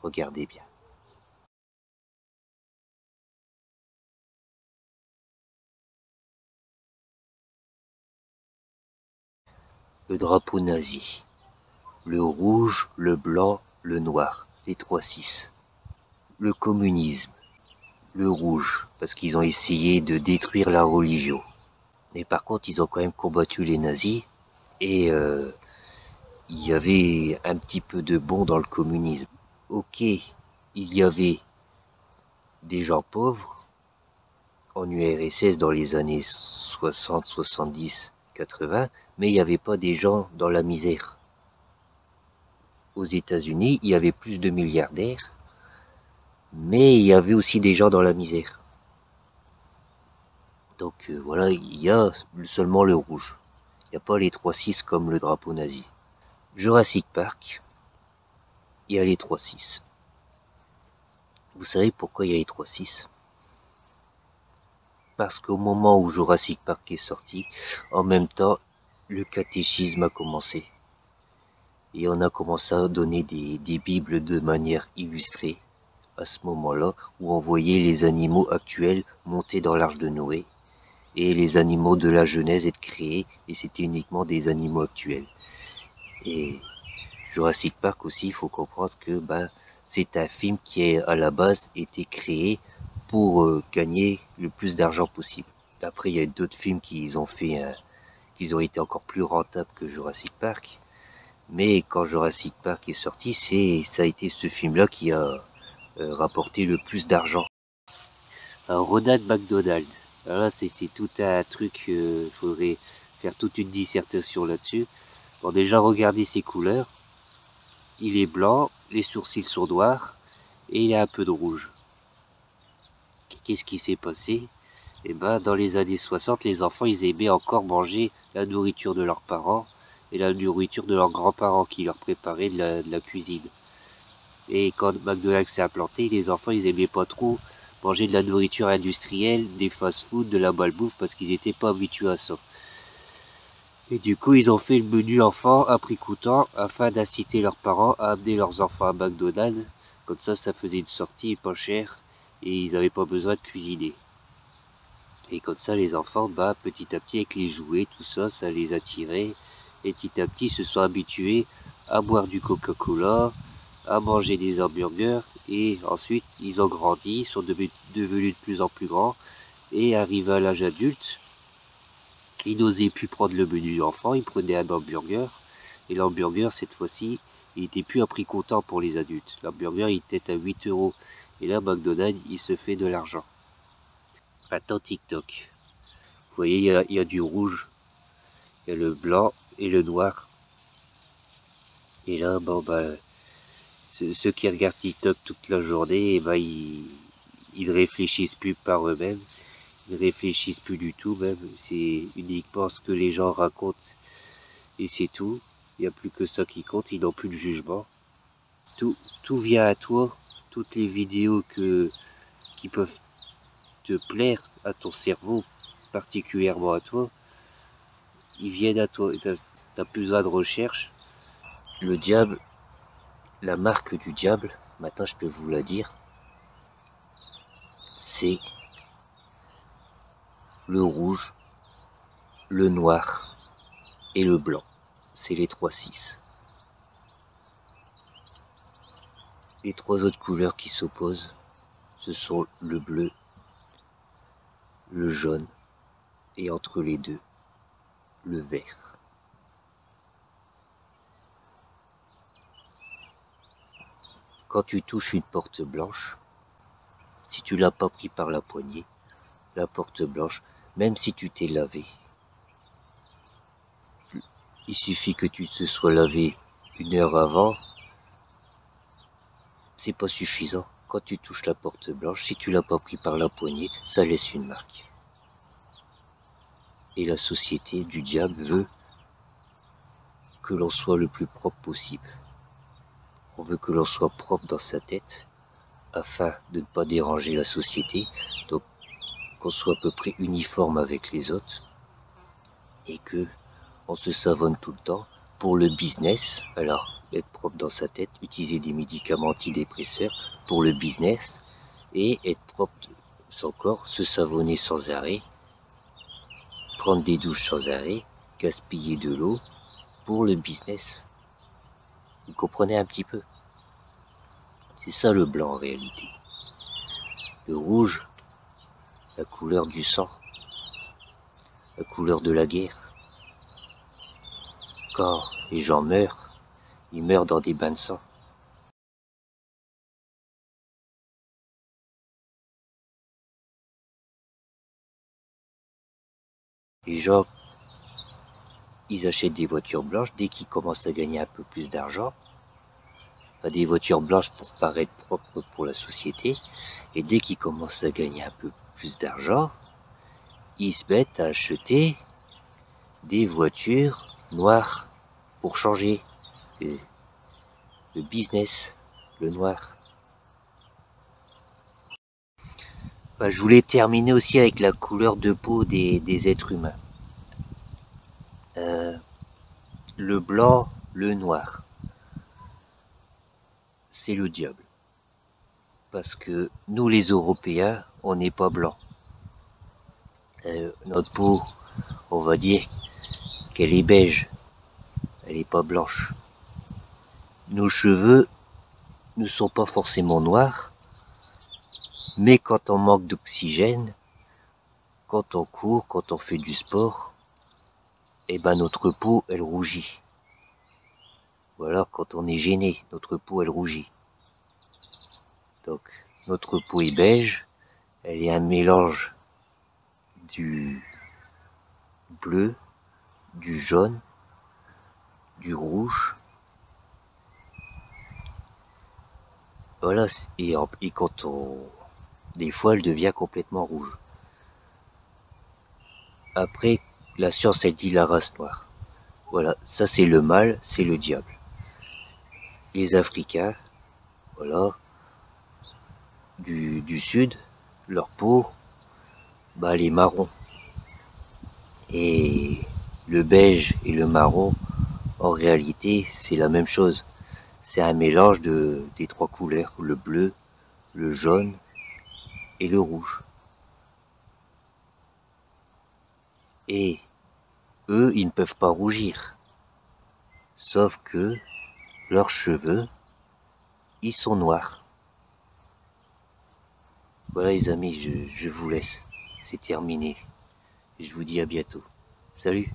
Regardez bien. Le drapeau nazi. Le rouge, le blanc, le noir. Les 3-6. Le communisme. Le rouge, parce qu'ils ont essayé de détruire la religion. Mais par contre, ils ont quand même combattu les nazis. Et il y avait un petit peu de bon dans le communisme. Ok, il y avait des gens pauvres en URSS dans les années 60, 70, 80, mais il n'y avait pas des gens dans la misère. Aux États-Unis, il y avait plus de milliardaires, mais il y avait aussi des gens dans la misère. Donc voilà, il y a seulement le rouge. Il n'y a pas les 3-6 comme le drapeau nazi. Jurassic Park, il y a les 3-6. Vous savez pourquoi il y a les 3-6? Parce qu'au moment où Jurassic Park est sorti, en même temps, le catéchisme a commencé. Et on a commencé à donner des bibles de manière illustrée à ce moment-là, où on voyait les animaux actuels monter dans l'arche de Noé, et les animaux de la Genèse être créés, et c'était uniquement des animaux actuels. Et Jurassic Park aussi, il faut comprendre que c'est un film qui a à la base été créé pour gagner le plus d'argent possible. Après, il y a d'autres films qui ont ont été encore plus rentables que Jurassic Park. Mais quand Jurassic Park est sorti, ça a été ce film-là qui a rapporté le plus d'argent. Ronald McDonald. Alors là, c'est tout un truc, il faudrait faire toute une dissertation là-dessus. Bon, déjà, regardez ses couleurs. Il est blanc, les sourcils sont noirs, et il a un peu de rouge. Qu'est-ce qui s'est passé? Eh ben, dans les années 60, les enfants, ils aimaient encore manger la nourriture de leurs parents et la nourriture de leurs grands-parents qui leur préparaient de la cuisine. Et quand McDonald's s'est implanté, les enfants, ils aimaient pas trop manger de la nourriture industrielle, des fast-food, de la malbouffe, parce qu'ils n'étaient pas habitués à ça. Et du coup, ils ont fait le menu enfant à prix coûtant afin d'inciter leurs parents à amener leurs enfants à McDonald's. Comme ça faisait une sortie pas chère et ils n'avaient pas besoin de cuisiner. Et comme ça, les enfants, petit à petit, avec les jouets, tout ça, ça les attirait. Et petit à petit, ils se sont habitués à boire du Coca-Cola, à manger des hamburgers. Et ensuite, ils ont grandi, sont devenus de plus en plus grands. Et arrivés à l'âge adulte, ils n'osaient plus prendre le menu d'enfant, ils prenaient un hamburger. Et l'hamburger, cette fois-ci, il n'était plus à prix comptant pour les adultes. L'hamburger, il était à 8 euros. Et là, McDonald's, il se fait de l'argent. Maintenant, TikTok. Vous voyez, il y a du rouge, il y a le blanc et le noir. Et là, ceux qui regardent TikTok toute la journée, ils réfléchissent plus par eux-mêmes. Ils réfléchissent plus du tout même. C'est uniquement ce que les gens racontent et c'est tout. Il n'y a plus que ça qui compte, ils n'ont plus de jugement. Tout vient à toi. Toutes les vidéos qui peuvent te plaire à ton cerveau, particulièrement à toi, ils viennent à toi. T'as plus besoin de recherche. Le diable, la marque du diable, maintenant je peux vous la dire, c'est le rouge, le noir et le blanc. C'est les 3-6. Les trois autres couleurs qui s'opposent, ce sont le bleu, le jaune et entre les deux, le vert. Quand tu touches une porte blanche, si tu l'as pas pris par la poignée, la porte blanche, même si tu t'es lavé, il suffit que tu te sois lavé 1 heure avant, c'est pas suffisant. Quand tu touches la porte blanche, si tu l'as pas pris par la poignée, ça laisse une marque. Et la société du diable veut que l'on soit le plus propre possible. On veut que l'on soit propre dans sa tête, afin de ne pas déranger la société, donc qu'on soit à peu près uniforme avec les autres, et que on se savonne tout le temps pour le business. Alors, être propre dans sa tête, utiliser des médicaments antidépresseurs pour le business et être propre de son corps, se savonner sans arrêt, prendre des douches sans arrêt, gaspiller de l'eau pour le business. Vous comprenez un petit peu? C'est ça le blanc en réalité. Le rouge, la couleur du sang, la couleur de la guerre. Quand les gens meurent, ils meurent dans des bains de sang. Les gens, ils achètent des voitures blanches dès qu'ils commencent à gagner un peu plus d'argent. Enfin, des voitures blanches pour paraître propres pour la société. Et dès qu'ils commencent à gagner un peu plus d'argent, ils se mettent à acheter des voitures noires pour changer le business, le noir. Je voulais terminer aussi avec la couleur de peau des êtres humains. Le blanc, le noir, c'est le diable. Parce que nous les Européens, on n'est pas blancs. Notre peau, on va dire qu'elle est beige, elle n'est pas blanche. Nos cheveux ne sont pas forcément noirs, mais quand on manque d'oxygène, quand on court, quand on fait du sport, eh ben notre peau, elle rougit. Ou alors quand on est gêné, notre peau, elle rougit. Donc notre peau est beige, elle est un mélange du bleu, du jaune, du rouge. Voilà, et quand on... Des fois, elle devient complètement rouge. Après, la science, elle dit la race noire. Voilà, ça c'est le mal, c'est le diable. Les Africains, voilà, du sud, leur peau, elle est marron. Et le beige et le marron, en réalité, c'est la même chose. C'est un mélange des trois couleurs, le bleu, le jaune et le rouge. Et eux, ils ne peuvent pas rougir. Sauf que leurs cheveux, ils sont noirs. Voilà les amis, je vous laisse. C'est terminé. Je vous dis à bientôt. Salut!